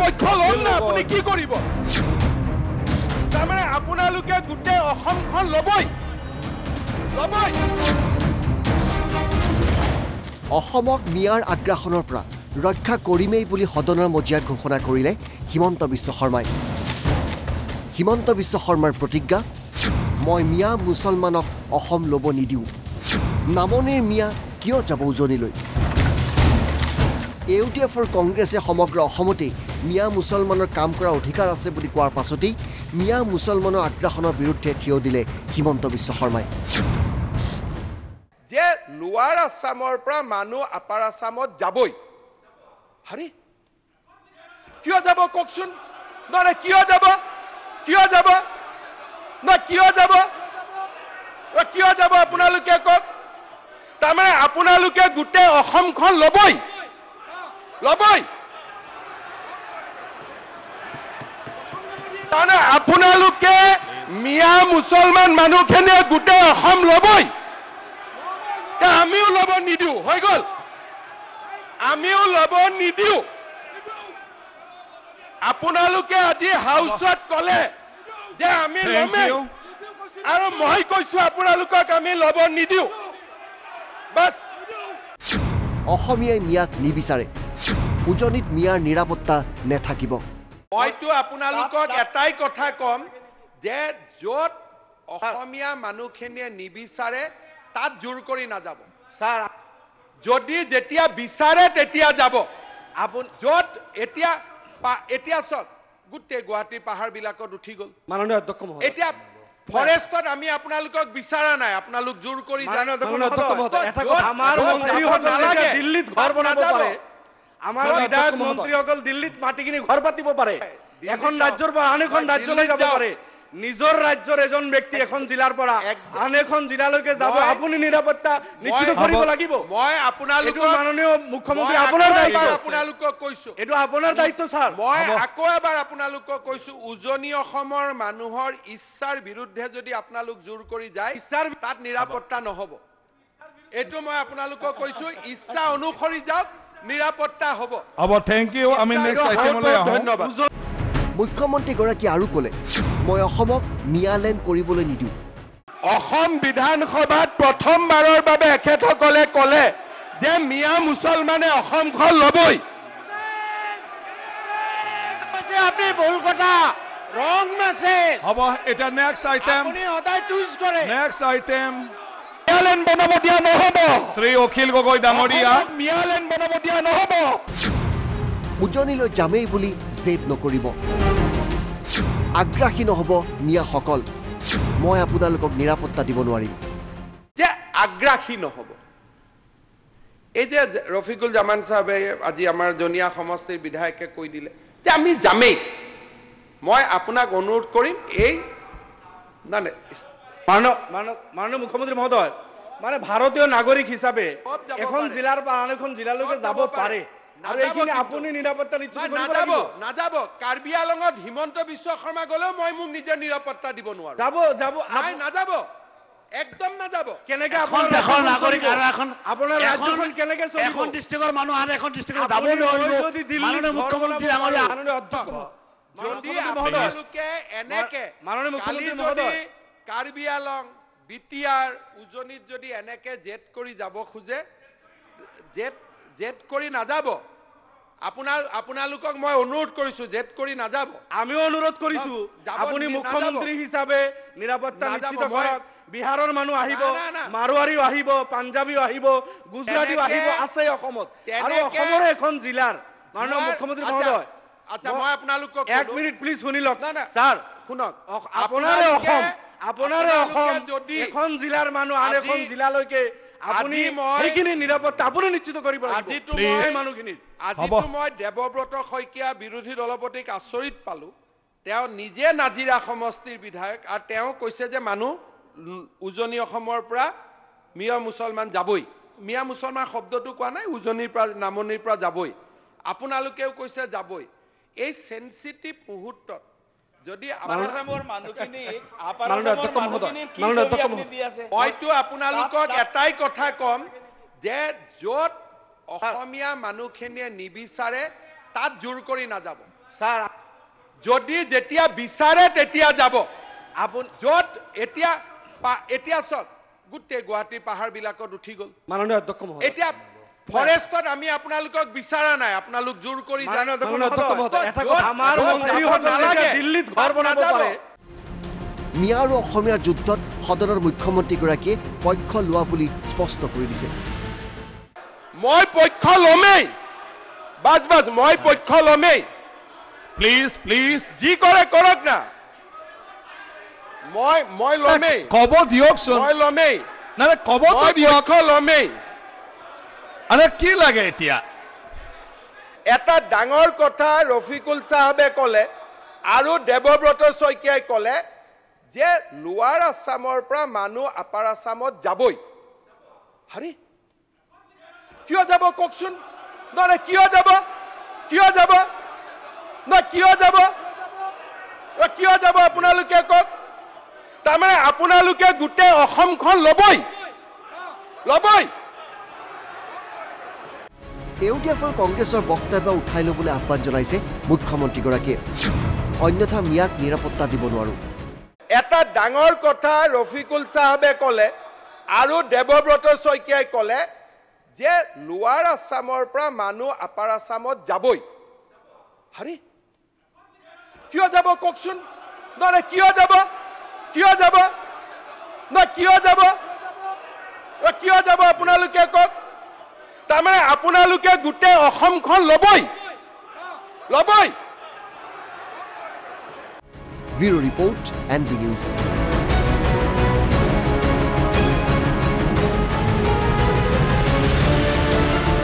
পক্ষ ল'ম না আপুনি কি কৰিব তাৰমানে আপোনালোকে গোটেই অসমখন ল'বই অসমক মিয়াৰ আগ্ৰাসনৰ পৰা ৰক্ষা কৰিমেই বুলি সদনৰ মজিয়াত ঘোষণা কৰিলে হিমন্ত বিশ্ব শৰ্মাই হিমন্ত বিশ্ব শৰ্মাৰ প্ৰতিজ্ঞা মই মিয়া মুছলমানক অসম ল'ব নিদিওঁ নামনিৰ মিয়া কিয় যাব উজনিলৈ ইউটিএফৰ কংগ্ৰেছে সমগ্ৰ অসমতে মিয়া মুছলমানৰ কাম কৰাৰ অধিকাৰ আছে বুলি কোৱাৰ পাছতেই মিয়া মুছলমানৰ আগ্ৰাসনৰ বিৰুদ্ধে থিয় দিলে হিমন্ত বিশ্ব শৰ্মাই যে লোৱাৰ আছামৰ পৰা মানুহ আপাৰ আছামত যাবই আৰে কিয় যাব কওকচোন নহয় কিয় যাব আপোনালোকে কওক তাৰমানে আপোনালোকে গোটেই অসমখন ল'বই তাৰমানে আপোনালোকে মিয়া মুছলমান মানুহখিনিয়ে গোটেই অসম ল'বই আমিও ল'ব নিদিওঁ হৈ গ'ল আমিও ল'ব নিদিওঁ আপোনালোকে আজি হাউচত ক'লে যে আমি ল'মেই আৰু মই কৈছো আপোনালোকক আমি ল'ব নিদিওঁ বাছ অসমীয়াই মিয়াক নিবিচাৰে উজনিত মিয়াৰ নিৰাপত্তা নেথাকিব মইতো আপোনালোকক এটাই কথা ক'ম যে য'ত অসমীয়া মানুহখিনিয়ে নিবিচাৰে তাত জোৰ কৰি নাযাব স্যাৰ যদি যেতিয়া বিচাৰে তেতিয়া যাব য'ত এতিয়া চক গোটেই গুৱাহাটীৰ পাহাৰবিলাকত উঠি গ'ল মাননীয় অধ্যক্ষ মহোদয় এতিয়া ফৰেষ্টত আমি আপোনালোকক বিচাৰা নাই আপোনালোক জোৰ কৰি আমাৰ মন্ত্ৰীসকলে দিল্লীত ঘৰ বনাব পাৰে আমাৰ বিধায়ক মন্ত্ৰীসকল দিল্লীত মাটি কিনি ঘৰ পাতিব পাৰে এখন ৰাজ্যৰ পৰা আন এখন ৰাজ্যলৈ যাব পাৰে নিজৰ ৰাজ্যৰ এজন ব্যক্তি এখন জিলাৰ পৰা আন এখন জিলালৈকে যাব আপুনি নিৰাপত্তা নিশ্চিত কৰিব লাগিব মই আপোনালোকক মাননীয় মুখ্যমন্ত্ৰী আপোনাৰ দায়িত্ব আপোনালোকক কৈছো এটো আপোনাৰ দায়িত্ব স্যাৰ মই আকৌ এবাৰ আপোনালোকক কৈছো উজনি অসমৰ মানুহৰ ইচ্ছাৰ বিৰুদ্ধে যদি আপোনালোক জোৰ কৰি যায় তাত নিৰাপত্তা নহ'ব এটো মই আপোনালোকক কৈছো ইচ্ছা অনুসৰি যাওক নিৰাপত্তা হ'ব থ্যাংক ইউ আমি নেক্সট আইটেমলৈ ধন্যবাদ মুখ্যমন্ত্ৰীগৰাকী আৰু ক'লে মই অসমক মিয়ালেণ্ড কৰিবলৈ নিদিওঁ অসম বিধানসভাত প্ৰথমবাৰৰ বাবে এখেতসকলে ক'লে যে মিয়া মুছলমানে অসমখন ল'বই আপনি ভুল কথা ৰং মেছেজ হ'ব এটা নেক্সট আইটেম আপুনি সদায় টুইষ্ট কৰে নেক্সট আইটেম মিয়ালেণ্ড বনাব দিয়া নহ'ব শ্ৰী অখিল গগৈ ডাঙৰীয়া মিয়ালেণ্ড বনাব দিয়া নহ'ব উজনিলৈ যামেই বুলি জেদ নকৰিব আগ্ৰাসী নহ'ব মিয়াসকল মই আপোনালোকক নিৰাপত্তা দিব নোৱাৰিম যে আগ্ৰাসী নহ'ব এই যে ৰফিকুল জামান সাহেবে আজি আমাৰ জনীয়া সমষ্টিৰ বিধায়কে কৈ দিলে যে আমি যামেই মই আপোনাক অনুৰোধ কৰিম এই মাননীয় মুখ্যমন্ত্ৰী মহোদয় মানে ভাৰতীয় নাগৰিক হিচাপে এখন জিলাৰ পৰা আন এখন জিলালৈকে যাব পাৰে আৰু এইখিনি আপুনি নিৰাপত্তা নিশ্চিত কৰিব লাগিব নাযাব কাৰ্বি আলঙত হিমন্ত বিশ্ব শৰ্মা গ'লেও মই মোক নিজে নিৰাপত্তা দিব নোৱাৰো যাব নাই নাযাব একদম নাযাব কেনেকে এখন দেশৰ নাগৰিক আৰু এখন আপোনাৰ ৰাজ্যখন কেনেকে চলিব এখন ডিষ্ট্ৰিক্টৰ মানুহ আন এখন ডিষ্ট্ৰিক্টত যাব নোৱাৰিব যদি দিল্লী মাননীয় মুখ্যমন্ত্ৰী ডাঙৰীয়া মাননীয় অধ্যক্ষ যদি আপোনালোকে এনেকে মাননীয় মুখ্যমন্ত্ৰী মহোদয় কাৰ্বি আলং বিটিআৰ উজনিত যদি এনেকে জেট কৰি যাব খোজে জেট কৰি নাযাব আপোনালোকক মই অনুৰোধ কৰিছো জেট কৰি নাযাব আমিও অনুৰোধ কৰিছো আপুনি মুখ্যমন্ত্ৰী হিচাপে নিৰাপত্তা নিশ্চিত কৰক বিহাৰৰ মানুহ আহিব মাৰোৱাৰীও আহিব পাঞ্জাবীও আহিব গুজৰাটীও আহিব আছে অসমত আৰু অসমৰ এখন জিলাৰ মাননীয় মুখ্যমন্ত্ৰী মহোদয় আচ্ছা মই আপোনালোকক 1 মিনিট প্লিজ শুনি লওক স্যাৰ শুনক আপোনাৰে অসম যদি এখন জিলাৰ মানুহ আন এখন জিলালৈকে আপুনি এইখিনি নিৰাপত্তা আপুনি নিশ্চিত কৰিব আজিতো মই দেৱব্ৰত শইকীয়া বিৰোধী দলপতিক আচৰিত পালো তেওঁ নিজে নাজিৰা সমষ্টিৰ বিধায়ক আৰু তেওঁ কৈছে যে মানুহ উজনি অসমৰ পৰা মিয়া মুছলমান যাবই মিয়া মুছলমান শব্দটো কোৱা নাই উজনিৰ পৰা নামনিৰ পৰা যাবই আপোনালোকেও কৈছে যাবই এই সেনসিটিভ মুহূৰ্তত যদি মইতো আপোনালোকক এটাই কথা ক'ম যে য'ত অসমীয়া মানুহখিনিয়ে নিবিচাৰে তাত জোৰ কৰি নাযাব স্যাৰ যদি যেতিয়া বিচাৰে তেতিয়া যাব আপুনি য'ত এতিয়া চাওক গোটেই গুৱাহাটীৰ পাহাৰবিলাকত উঠি গ'ল মাননীয় অধ্যক্ষ মহোদয় এতিয়া ফৰেষ্টত আমি আপোনালোকক বিচৰা নাই আপোনালোক জোৰ কৰি যান মাননীয় অধ্যক্ষ মহোদয় এটা কথা আমাৰ মন্ত্ৰীসকলে দিল্লীত ঘৰ বনাব পাৰে মিয়া আৰু অসমীয়াৰ যুদ্ধত সদনৰ মুখ্যমন্ত্ৰীগৰাকীয়ে পক্ষ লোৱা বুলি স্পষ্ট কৰি দিছে মই পক্ষ ল'মেই বাজ মই পক্ষ ল'মেই প্লিজ প্লিজ যি কৰে কৰক না মই ল'মেই কব দিয়কচোন মই ল'মেই নাই কবতো মই দিয়ক পক্ষ ল'মেই আৰে কি লাগে এতিয়া এটা ডাঙৰ কথা ৰফিকুল চাহাবে ক'লে আৰু দেৱব্ৰত শইকীয়াই ক'লে যে লোৱাৰ আছামৰ পৰা মানুহ আপাৰ আছামত যাবই হাৰি কিয় যাব কওকচোন নহয় কিয় যাব কিয় যাব আপোনালোকে কওক তাৰমানে আপোনালোকে গোটেই অসমখন ল'বই ইউডিএফৰ কংগ্ৰেছৰ বক্তব্য উঠাই ল'বলৈ আহ্বান জনাইছে মুখ্যমন্ত্ৰীগৰাকীয়ে অন্যথা মিয়াক নিৰাপত্তা দিব নোৱাৰো এটা ডাঙৰ কথা ৰফিকুল চাহাবে ক'লে আৰু দেৱব্ৰত শইকীয়াই ক'লে যে লোৱাৰ আছামৰ পৰা মানুহ আপাৰ আছামত যাবই হাৰি কিয় যাব কওকচোন নহয় কিয় যাব আপোনালোকে কওক তাৰমানে আপোনালোকে গোটেই অসমখন ল'বই ব্যুৰো ৰিপৰ্ট NB News